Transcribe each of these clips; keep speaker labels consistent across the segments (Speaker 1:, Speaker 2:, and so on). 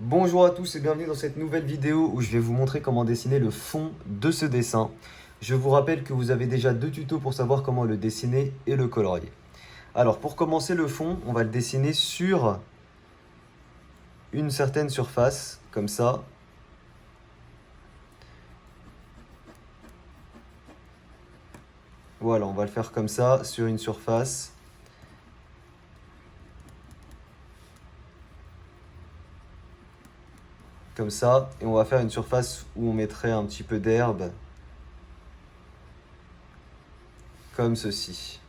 Speaker 1: Bonjour à tous et bienvenue dans cette nouvelle vidéo où je vais vous montrer comment dessiner le fond de ce dessin. Je vous rappelle que vous avez déjà deux tutos pour savoir comment le dessiner et le colorier. Alors pour commencer le fond, on va le dessiner sur une certaine surface, comme ça. Voilà, on va le faire comme ça, sur une surface. Comme ça, et on va faire une surface où on mettrait un petit peu d'herbe, comme ceci.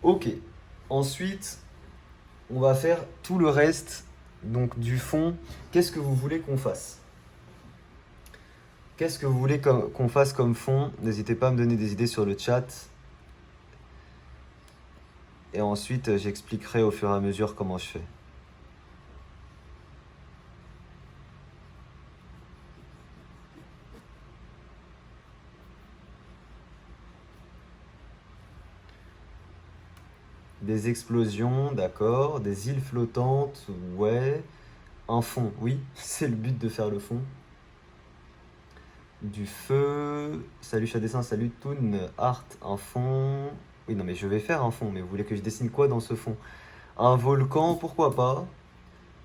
Speaker 1: Ok, ensuite, on va faire tout le reste donc du fond. Qu'est-ce que vous voulez qu'on fasse? Qu'est-ce que vous voulez qu'on fasse comme fond? N'hésitez pas à me donner des idées sur le chat. Et ensuite, j'expliquerai au fur et à mesure comment je fais. Des explosions, d'accord. Des îles flottantes, ouais. Un fond, oui, c'est le but de faire le fond. Du feu. Salut Chadessin, salut Toon. Art, un fond. Oui, non, mais je vais faire un fond, mais vous voulez que je dessine quoi dans ce fond? Un volcan, pourquoi pas?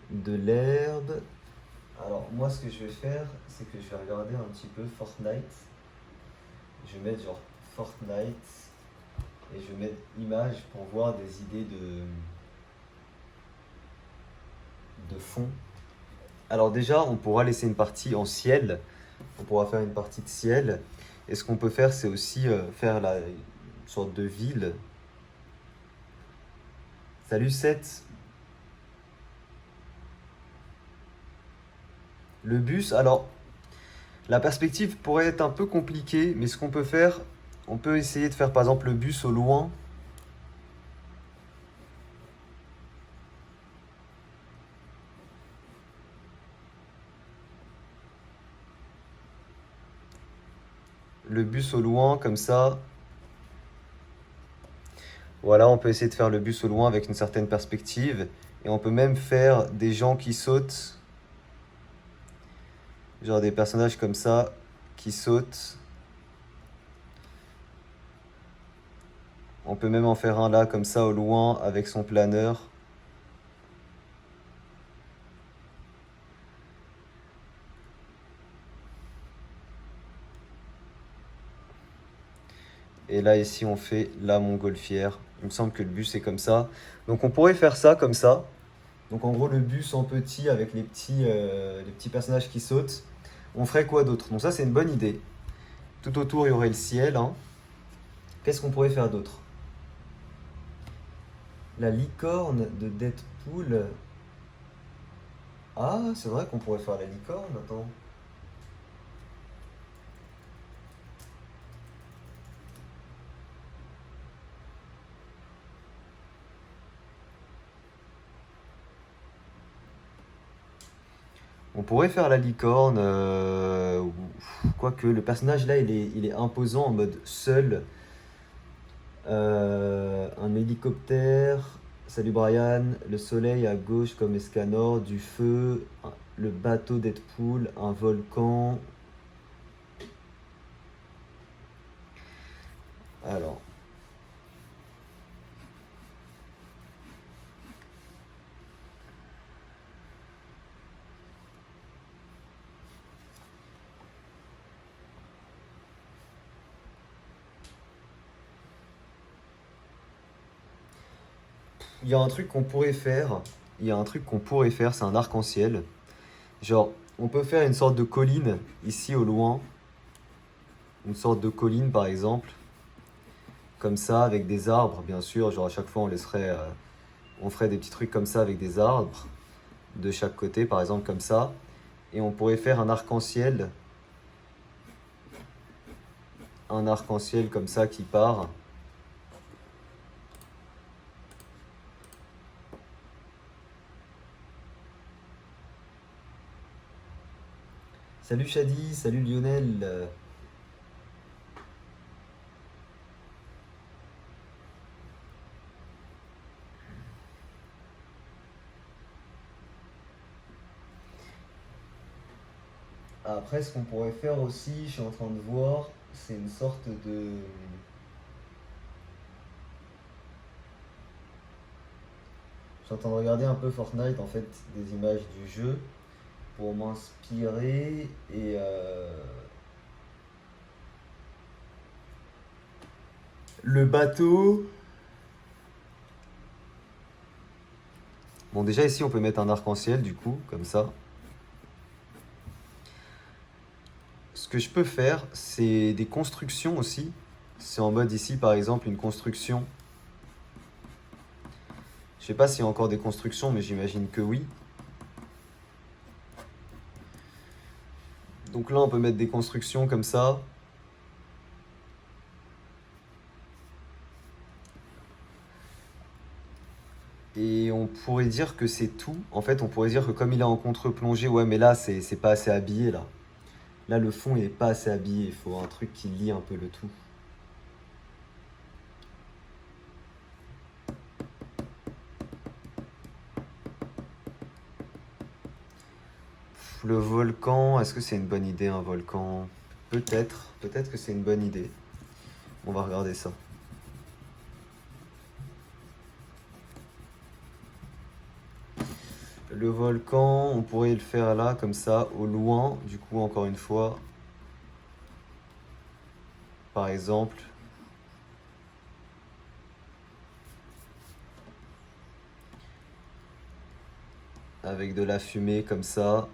Speaker 1: De l'herbe. Alors, moi, ce que je vais faire, c'est que je vais regarder un petit peu Fortnite. Je vais mettre genre Fortnite et je vais mettre image pour voir des idées de fond. Alors déjà, on pourra laisser une partie en ciel. On pourra faire une partie de ciel. Et ce qu'on peut faire, c'est aussi faire une sorte de ville. Salut Seth. Le bus, alors, la perspective pourrait être un peu compliquée, mais ce qu'on peut faire, on peut essayer de faire par exemple le bus au loin. Le bus au loin, comme ça. Voilà, on peut essayer de faire le bus au loin avec une certaine perspective. Et on peut même faire des gens qui sautent. Genre des personnages comme ça, qui sautent. On peut même en faire un là, comme ça, au loin, avec son planeur. Et là, ici, on fait la montgolfière. Il me semble que le bus est comme ça. Donc on pourrait faire ça comme ça. Donc en gros, le bus en petit avec les petits personnages qui sautent. On ferait quoi d'autre? Donc ça, c'est une bonne idée. Tout autour, il y aurait le ciel, hein. Qu'est-ce qu'on pourrait faire d'autre? La licorne de Deadpool. Ah, c'est vrai qu'on pourrait faire la licorne, attends. On pourrait faire la licorne, quoique le personnage là il est imposant en mode seul. Un hélicoptère, salut Brian, le soleil à gauche comme Escanor, du feu, le bateau Deadpool, un volcan. Alors, il y a un truc qu'on pourrait faire, c'est un arc-en-ciel. Genre, on peut faire une sorte de colline ici au loin, une sorte de colline par exemple, comme ça avec des arbres bien sûr. Genre à chaque fois on ferait des petits trucs comme ça avec des arbres de chaque côté par exemple comme ça, et on pourrait faire un arc-en-ciel comme ça qui part. Salut Shadi, salut Lionel. Après, ce qu'on pourrait faire aussi, je suis en train de voir, c'est une sorte de... Je suis en train de regarder un peu Fortnite, en fait, des images du jeu, pour m'inspirer et... Le bateau... Bon, déjà ici, on peut mettre un arc-en-ciel, du coup, comme ça. Ce que je peux faire, c'est des constructions aussi. C'est en mode ici, par exemple, une construction. Je sais pas s'il y a encore des constructions, mais j'imagine que oui. Donc là, on peut mettre des constructions comme ça. Et on pourrait dire que c'est tout. En fait, on pourrait dire que comme il est en contre-plongée, ouais, mais là, c'est pas assez habillé, là. Là, le fond, il est pas assez habillé. Il faut un truc qui lie un peu le tout. Le volcan, est-ce que c'est une bonne idée, un volcan? Peut-être. Peut-être que c'est une bonne idée. On va regarder ça. Le volcan, on pourrait le faire là, comme ça, au loin. Du coup, encore une fois, par exemple, avec de la fumée comme ça.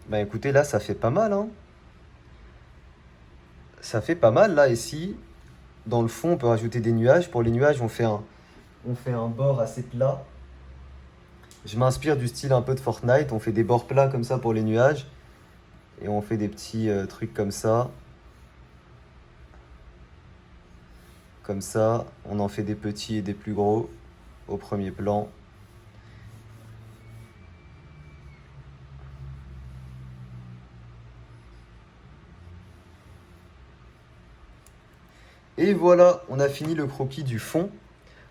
Speaker 1: Bah écoutez, là, ça fait pas mal, hein. Ça fait pas mal, là, ici. Dans le fond, on peut rajouter des nuages. Pour les nuages, on fait un bord assez plat. Je m'inspire du style un peu de Fortnite. On fait des bords plats comme ça pour les nuages. Et on fait des petits trucs comme ça. Comme ça, on en fait des petits et des plus gros au premier plan. Et voilà, on a fini le croquis du fond.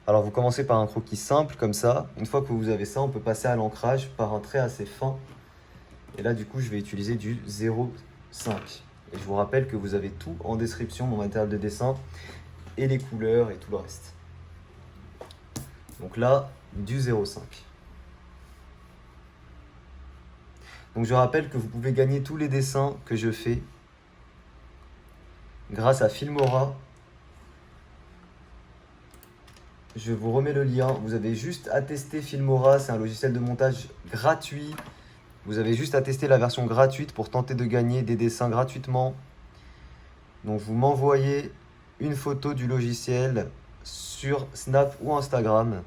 Speaker 1: Alors vous commencez par un croquis simple comme ça. Une fois que vous avez ça, on peut passer à l'ancrage par un trait assez fin. Et là, du coup, je vais utiliser du 0,5. Et je vous rappelle que vous avez tout en description, mon matériel de dessin, et les couleurs et tout le reste. Donc là, du 0,5. Donc je rappelle que vous pouvez gagner tous les dessins que je fais grâce à Filmora. Je vous remets le lien. Vous avez juste à tester Filmora. C'est un logiciel de montage gratuit. Vous avez juste à tester la version gratuite pour tenter de gagner des dessins gratuitement. Donc vous m'envoyez une photo du logiciel sur Snap ou Instagram.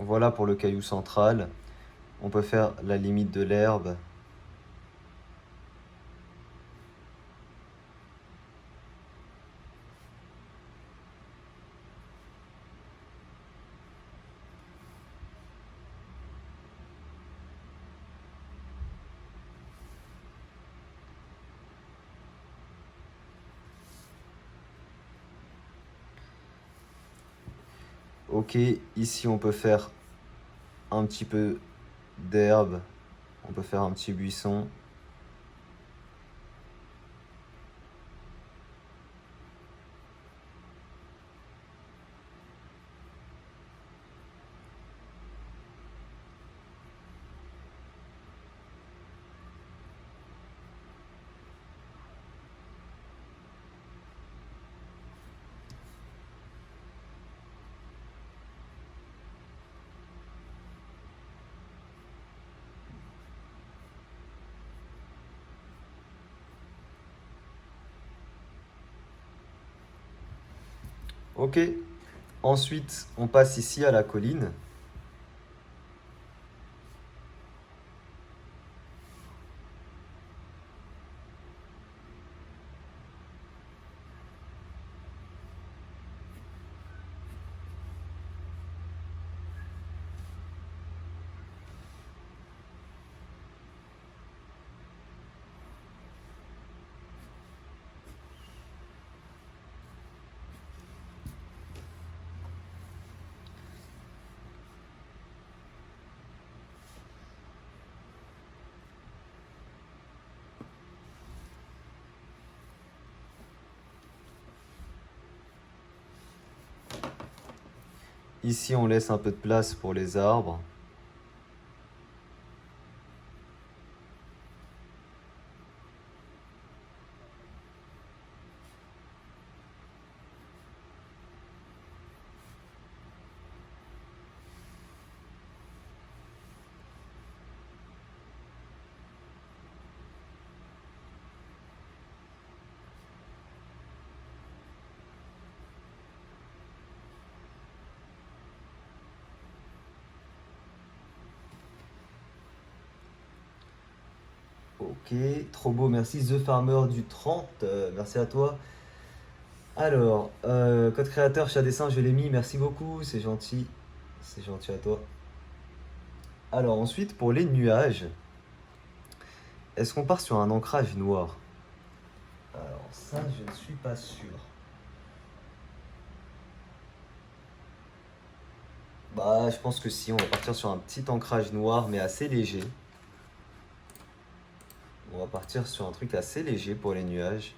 Speaker 1: Voilà pour le caillou central. On peut faire la limite de l'herbe. Ok, ici on peut faire un petit peu d'herbe. On peut faire un petit buisson. Ok, Ensuite, on passe ici à la colline. Ici, on laisse un peu de place pour les arbres. Ok, trop beau, merci The Farmer du 30, merci à toi. Alors, code créateur, chat dessin, je l'ai mis, merci beaucoup, c'est gentil à toi. Alors ensuite, pour les nuages, est-ce qu'on part sur un ancrage noir? Alors ça, je ne suis pas sûr. Bah, je pense que si, on va partir sur un petit ancrage noir, mais assez léger. On va partir sur un truc assez léger pour les nuages.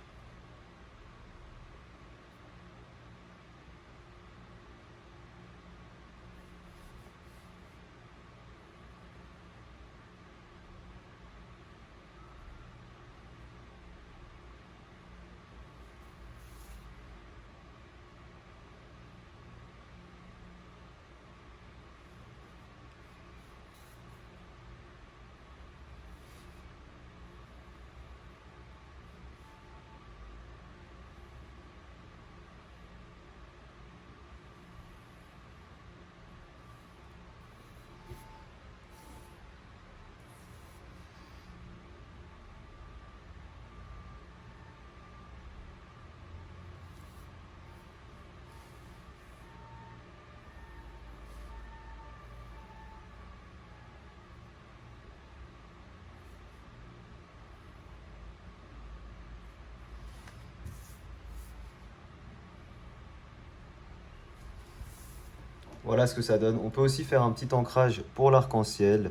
Speaker 1: Voilà ce que ça donne. On peut aussi faire un petit ancrage pour l'arc-en-ciel.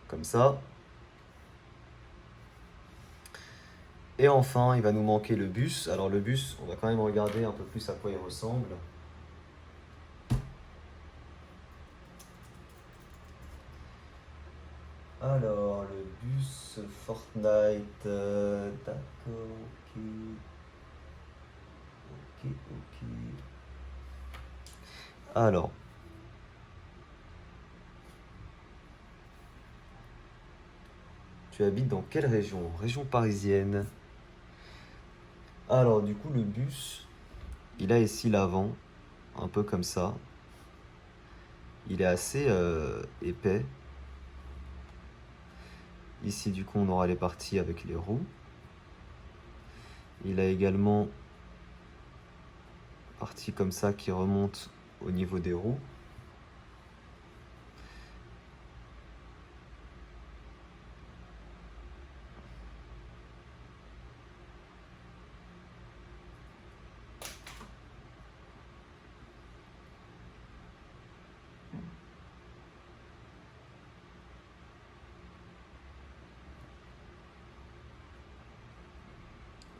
Speaker 1: Comme ça. Et enfin, il va nous manquer le bus. Alors le bus, on va quand même regarder un peu plus à quoi il ressemble. Alors, le bus Fortnite. D'accord, ok. Ok, ok. Alors, tu habites dans quelle région? Région parisienne. Alors, du coup, le bus, il a ici l'avant, un peu comme ça. Il est assez épais. Ici, du coup, on aura les parties avec les roues. Il a également partie comme ça qui remonte au niveau des roues.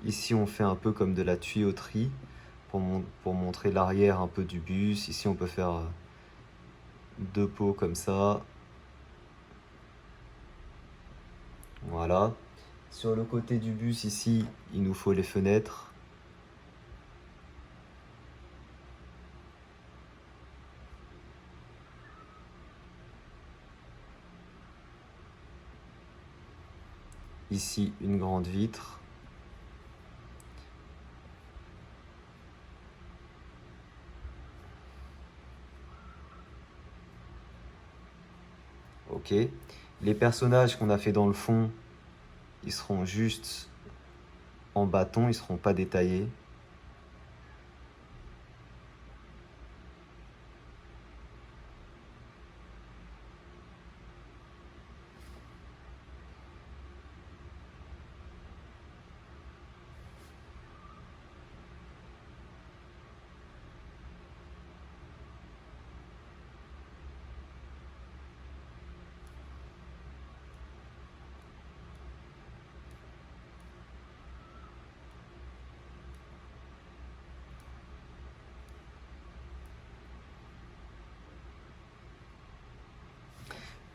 Speaker 1: Ici, on fait un peu comme de la tuyauterie pour montrer l'arrière un peu du bus. Ici, on peut faire deux pots comme ça. Voilà. Sur le côté du bus, ici, il nous faut les fenêtres. Ici, une grande vitre. Ok. Les personnages qu'on a fait dans le fond, ils seront juste en bâton, ils seront pas détaillés.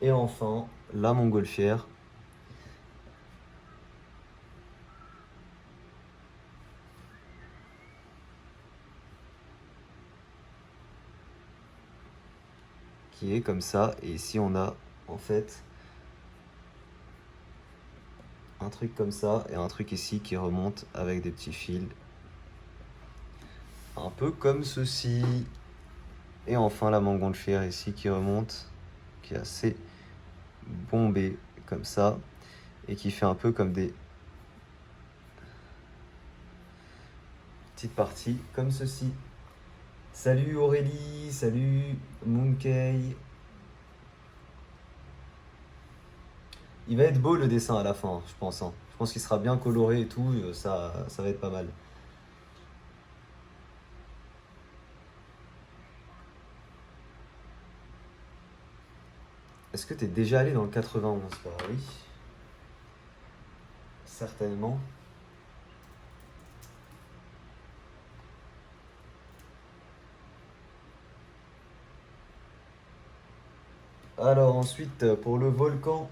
Speaker 1: Et enfin, la montgolfière. Qui est comme ça. Et ici, on a en fait un truc comme ça et un truc ici qui remonte avec des petits fils. Un peu comme ceci. Et enfin, la montgolfière ici qui remonte, qui est assez bombée comme ça. Et qui fait un peu comme des petites parties comme ceci. Salut Aurélie, salut Moonkey. Il va être beau le dessin à la fin, je pense. Hein. Je pense qu'il sera bien coloré et tout, ça va être pas mal. Est-ce que tu es déjà allé dans le 91? Bah oui. Certainement. Alors ensuite, pour le volcan,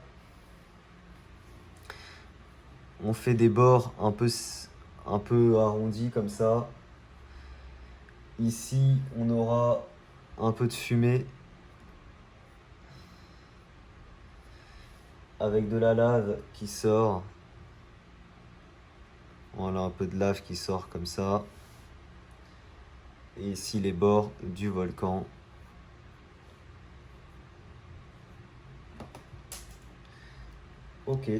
Speaker 1: on fait des bords un peu arrondis comme ça. Ici, on aura un peu de fumée avec de la lave qui sort. Voilà, un peu de lave qui sort comme ça. Et ici, les bords du volcan. Ok.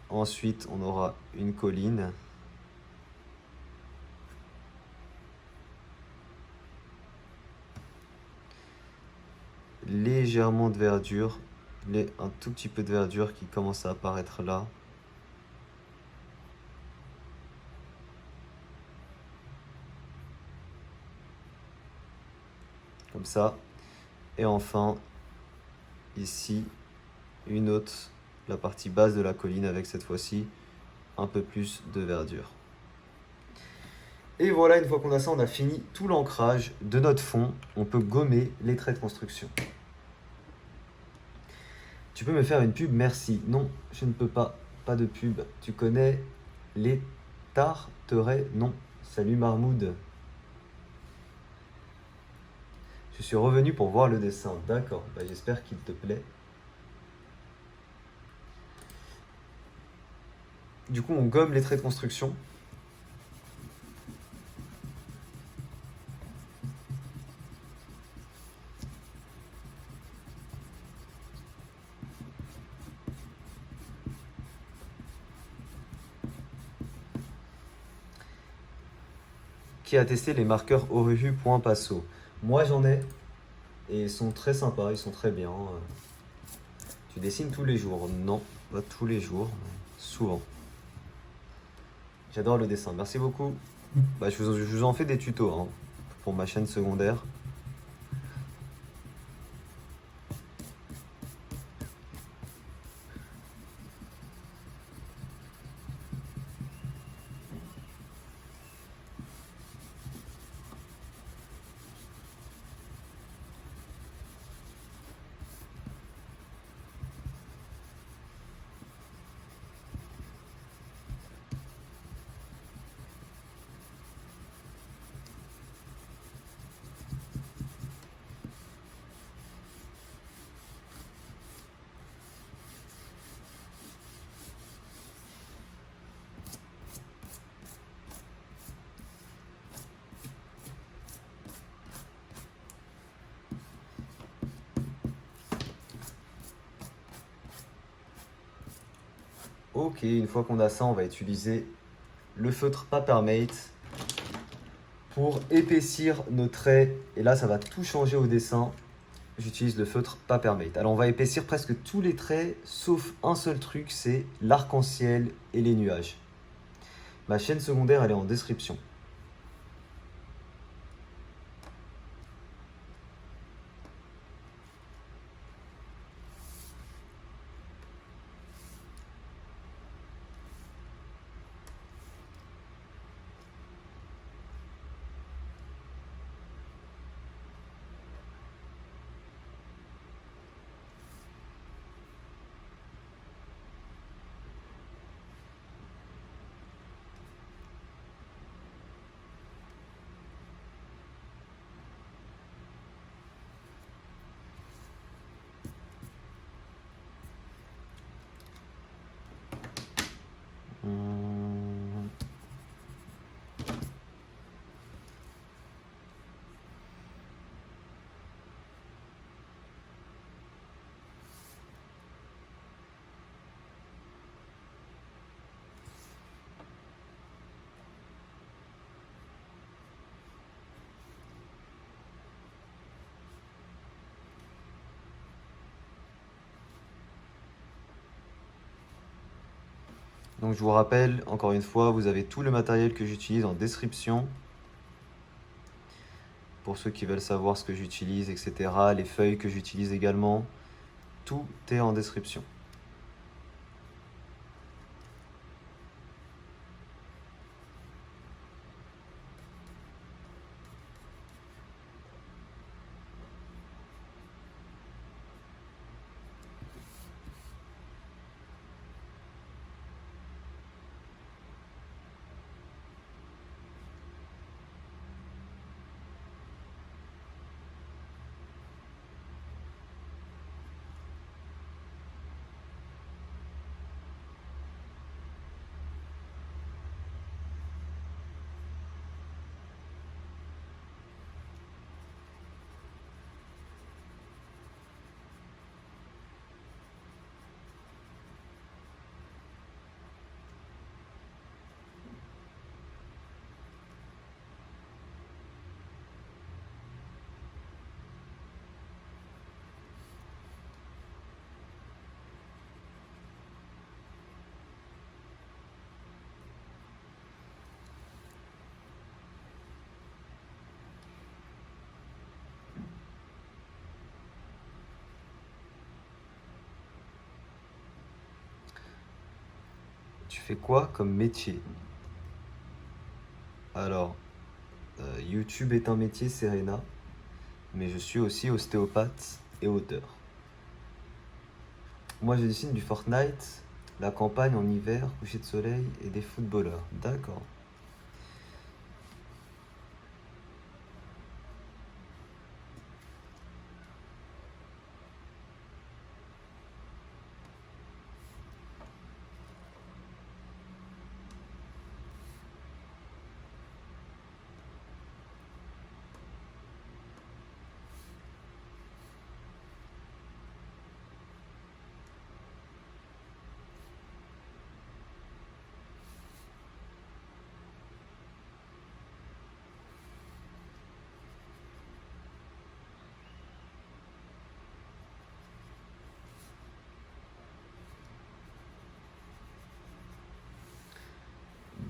Speaker 1: Ensuite, on aura une colline. Légèrement de verdure. Un tout petit peu de verdure qui commence à apparaître là. Comme ça. Et enfin, ici, une autre, la partie basse de la colline avec cette fois-ci un peu plus de verdure. Et voilà, une fois qu'on a ça, on a fini tout l'ancrage de notre fond. On peut gommer les traits de construction. Tu peux me faire une pub? Merci. Non, je ne peux pas. Pas de pub. Tu connais les Tarterets? Non. Salut Marmoud. Je suis revenu pour voir le dessin. D'accord. Bah, j'espère qu'il te plaît. Du coup, on gomme les traits de construction. Qui a testé les marqueurs Oruhu.passo? Moi, j'en ai. Et ils sont très sympas, ils sont très bien. Tu dessines tous les jours? Non, pas tous les jours, mais souvent. J'adore le dessin, merci beaucoup. Bah, je vous en fais des tutos hein, pour ma chaîne secondaire. Ok, une fois qu'on a ça, on va utiliser le feutre Papermate pour épaissir nos traits. Et là, ça va tout changer au dessin. J'utilise le feutre Papermate. Alors, on va épaissir presque tous les traits, sauf un seul truc, c'est l'arc-en-ciel et les nuages. Ma chaîne secondaire, elle est en description. Hum. Donc je vous rappelle, encore une fois, vous avez tout le matériel que j'utilise en description. Pour ceux qui veulent savoir ce que j'utilise, etc. Les feuilles que j'utilise également. Tout est en description. Tu fais quoi comme métier? Alors, YouTube est un métier, Serena, mais je suis aussi ostéopathe et auteur. Moi, je dessine du Fortnite, la campagne en hiver, coucher de soleil et des footballeurs. D'accord.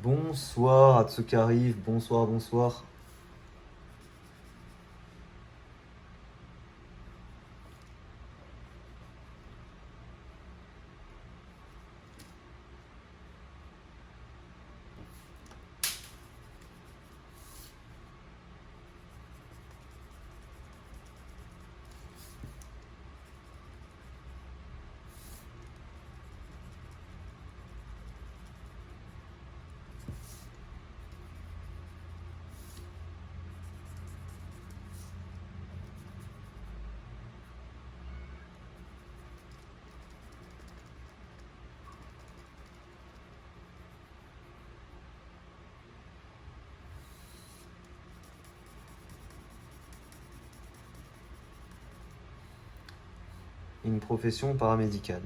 Speaker 1: Bonsoir à ceux qui arrivent, bonsoir, bonsoir. Une profession paramédicale.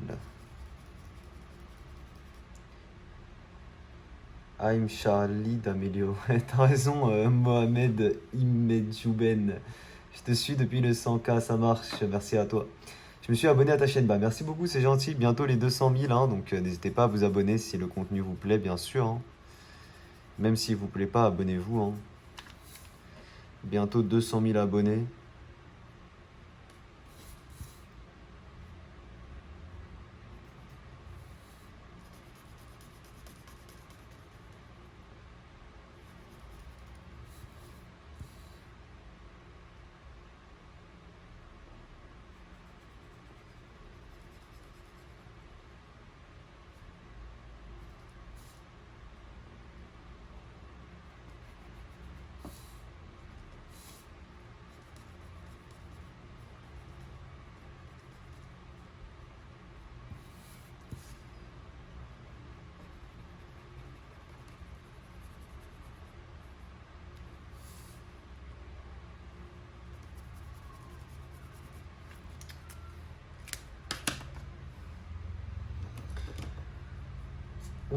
Speaker 1: I'm Charlie d'Amélio. T'as raison, Mohamed Imedjouben. Je te suis depuis le 100K, ça marche. Merci à toi. Je me suis abonné à ta chaîne. Bah, merci beaucoup, c'est gentil. Bientôt les 200 000, hein, donc n'hésitez pas à vous abonner si le contenu vous plaît, bien sûr, hein. Même s'il vous plaît pas, abonnez-vous, hein. Bientôt 200 000 abonnés.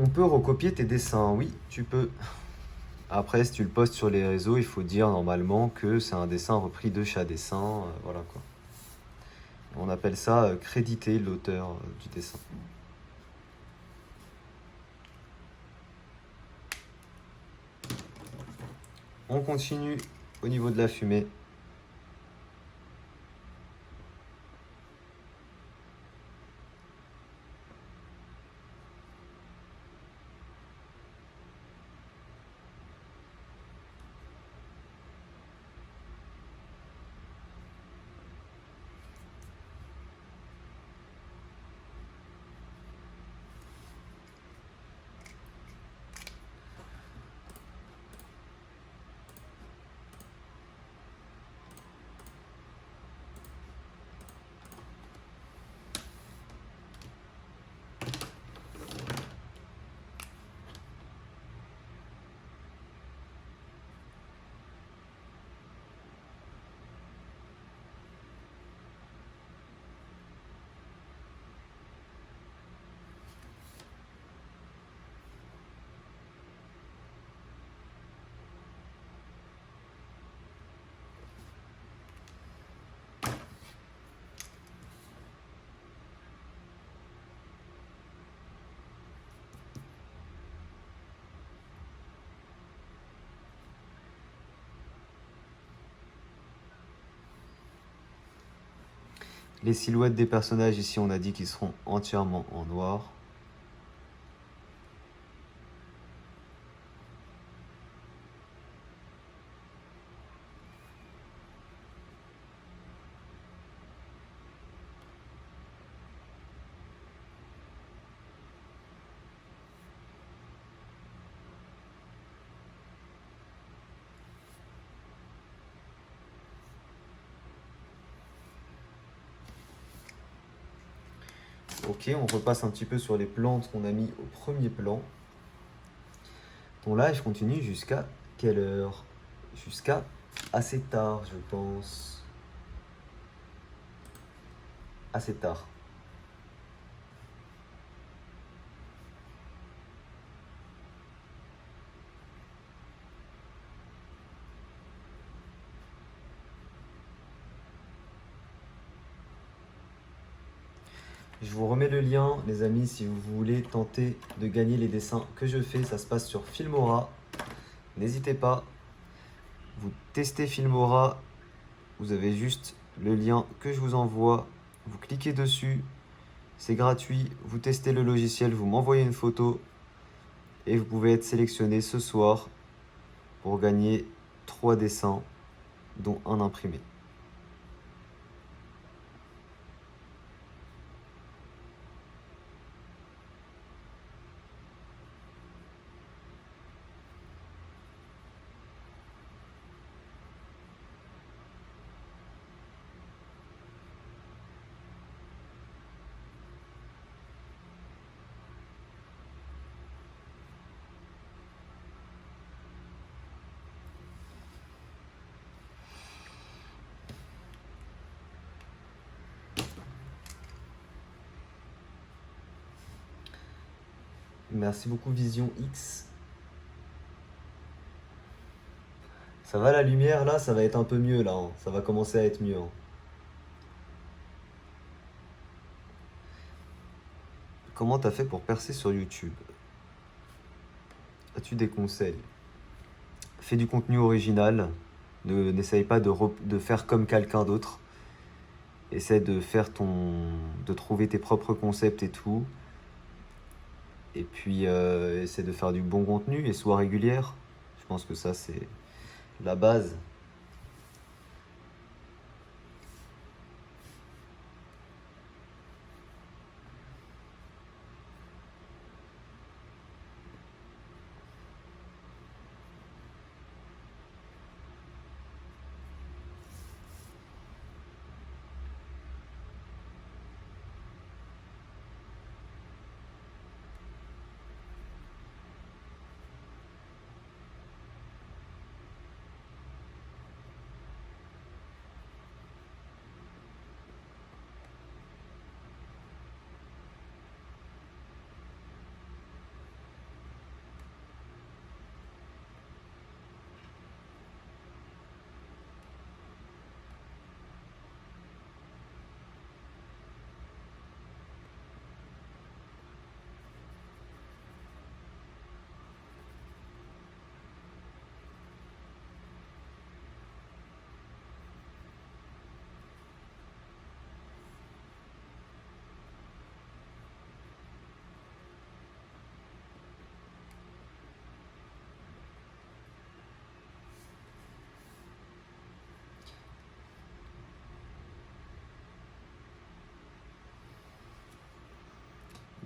Speaker 1: On peut recopier tes dessins, oui, tu peux. Après, si tu le postes sur les réseaux, il faut dire normalement que c'est un dessin repris de Chat Dessin, voilà quoi. On appelle ça créditer l'auteur du dessin. On continue au niveau de la fumée. Les silhouettes des personnages ici, on a dit qu'ils seront entièrement en noir. Ok, on repasse un petit peu sur les plantes qu'on a mis au premier plan. Ton live continue jusqu'à quelle heure? Jusqu'à assez tard, je pense. Assez tard. Je vous remets le lien, les amis, si vous voulez tenter de gagner les dessins que je fais. Ça se passe sur Filmora. N'hésitez pas. Vous testez Filmora. Vous avez juste le lien que je vous envoie. Vous cliquez dessus. C'est gratuit. Vous testez le logiciel. Vous m'envoyez une photo. Et vous pouvez être sélectionné ce soir pour gagner 3 dessins, dont un imprimé. Merci beaucoup Vision X. Ça va la lumière là, ça va être un peu mieux là, hein. Ça va commencer à être mieux, hein. Comment t'as fait pour percer sur YouTube? As-tu des conseils? Fais du contenu original. N'essaye pas de faire comme quelqu'un d'autre. Essaie de trouver tes propres concepts et tout. Et puis essaie de faire du bon contenu et sois régulière. Je pense que ça c'est la base.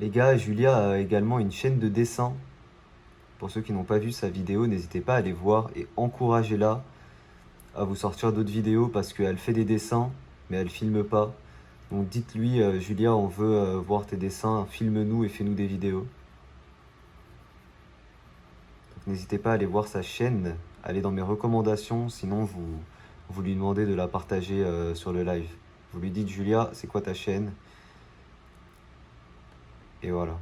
Speaker 1: Les gars, Julia a également une chaîne de dessin. Pour ceux qui n'ont pas vu sa vidéo, n'hésitez pas à aller voir et encouragez-la à vous sortir d'autres vidéos parce qu'elle fait des dessins, mais elle filme pas. Donc dites-lui, Julia, on veut voir tes dessins, filme-nous et fais-nous des vidéos. Donc n'hésitez pas à aller voir sa chaîne, allez dans mes recommandations, sinon vous lui demandez de la partager sur le live. Vous lui dites, Julia, c'est quoi ta chaîne? Et voilà.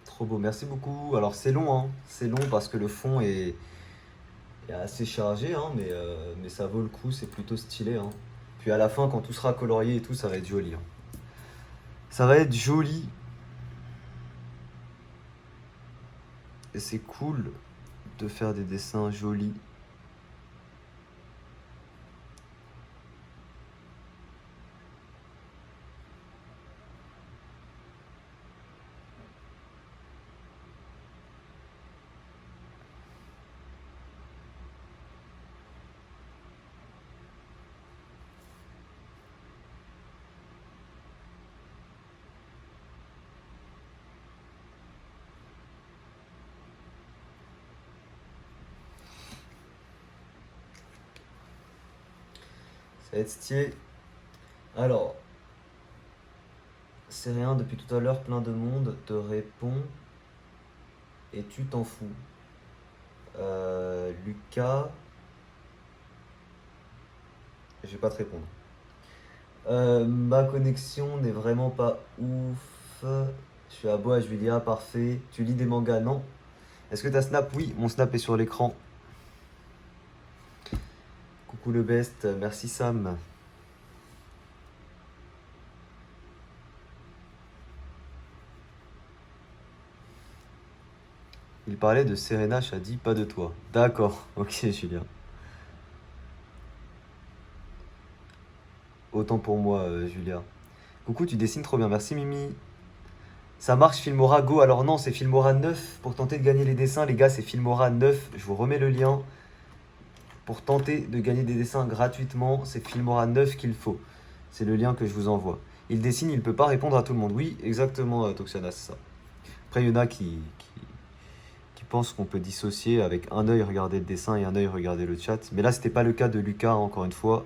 Speaker 1: Trop beau, merci beaucoup. Alors c'est long, hein. C'est long parce que le fond est assez chargé, hein, mais ça vaut le coup, c'est plutôt stylé, hein. Puis à la fin, quand tout sera colorié et tout, ça va être joli, hein. Ça va être joli et c'est cool de faire des dessins jolis. Ça va être stylé. Alors, c'est rien, depuis tout à l'heure, plein de monde te répond et tu t'en fous. Lucas, je vais pas te répondre. Ma connexion n'est vraiment pas ouf. Je suis à Bois, Julia, parfait. Tu lis des mangas? Non. Est-ce que t'as Snap? Oui, mon Snap est sur l'écran. Coucou le best, merci Sam. Il parlait de Serena Shadi, pas de toi. D'accord, ok Julien. Autant pour moi, Julia. Coucou, tu dessines trop bien, merci Mimi. Ça marche Filmora Go, alors non, c'est Filmora 9 pour tenter de gagner les dessins, les gars, c'est Filmora 9. Je vous remets le lien pour tenter de gagner des dessins gratuitement. C'est Filmora 9 qu'il faut. C'est le lien que je vous envoie. Il dessine, il ne peut pas répondre à tout le monde. Oui, exactement, Toxiana, c'est ça. Après, il y en a qui pensent qu'on peut dissocier avec un œil regarder le dessin et un œil regarder le chat. Mais là, c'était pas le cas de Lucas, encore une fois.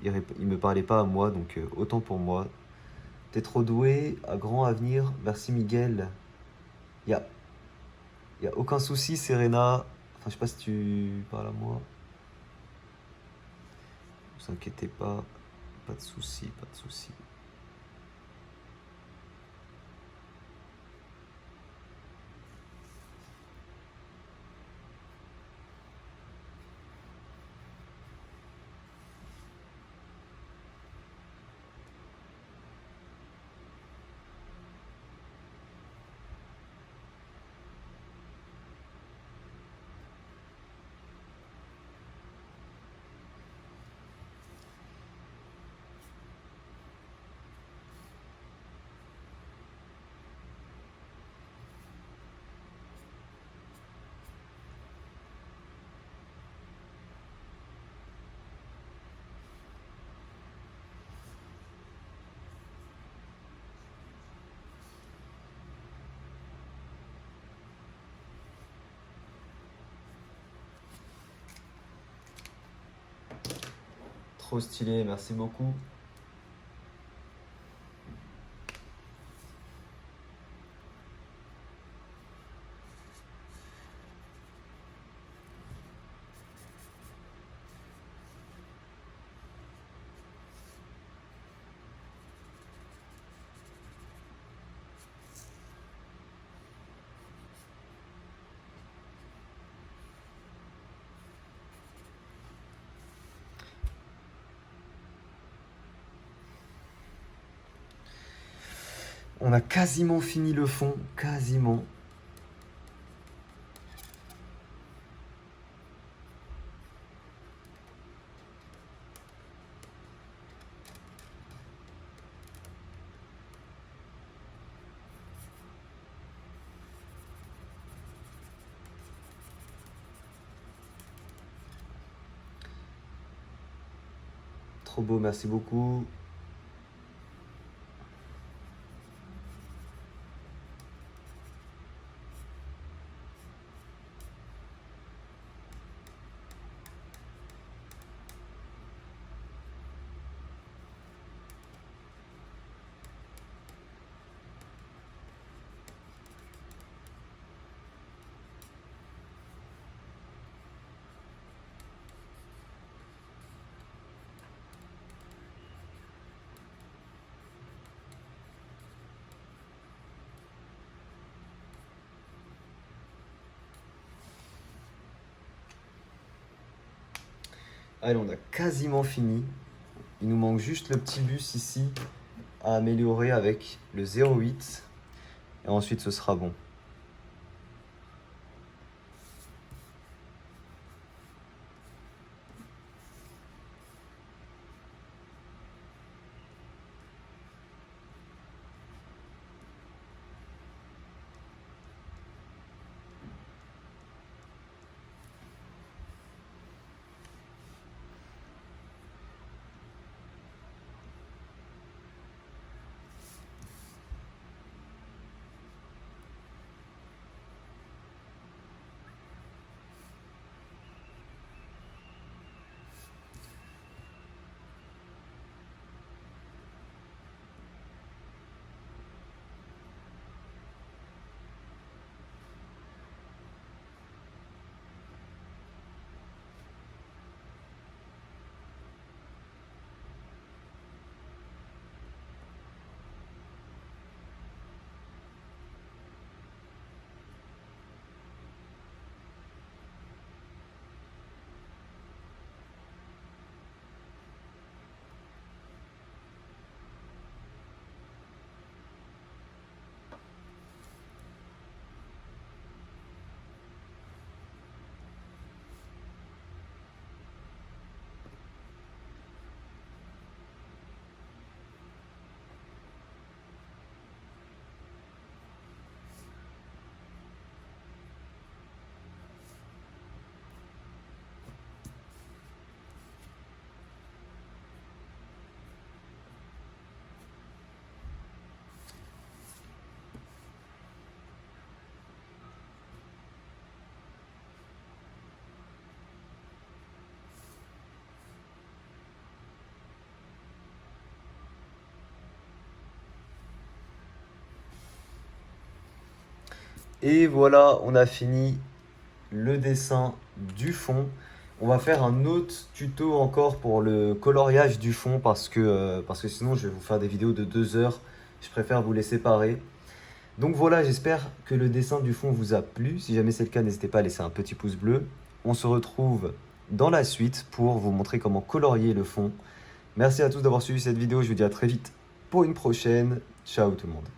Speaker 1: Il me parlait pas à moi, donc autant pour moi. T'es trop doué, à grand avenir. Merci Miguel. Y a, y a aucun souci, Serena. Enfin, je sais pas si tu parles à moi. Ne vous inquiétez pas. Pas de souci, pas de souci. Trop stylé, merci beaucoup. On a quasiment fini le fond, quasiment. Trop beau, merci beaucoup. Allez, on a quasiment fini. Il nous manque juste le petit bus ici à améliorer avec le 0,8. Et ensuite, ce sera bon. Et voilà, on a fini le dessin du fond. On va faire un autre tuto encore pour le coloriage du fond parce que sinon je vais vous faire des vidéos de 2 heures. Je préfère vous les séparer. Donc voilà, j'espère que le dessin du fond vous a plu. Si jamais c'est le cas, n'hésitez pas à laisser un petit pouce bleu. On se retrouve dans la suite pour vous montrer comment colorier le fond. Merci à tous d'avoir suivi cette vidéo. Je vous dis à très vite pour une prochaine. Ciao tout le monde.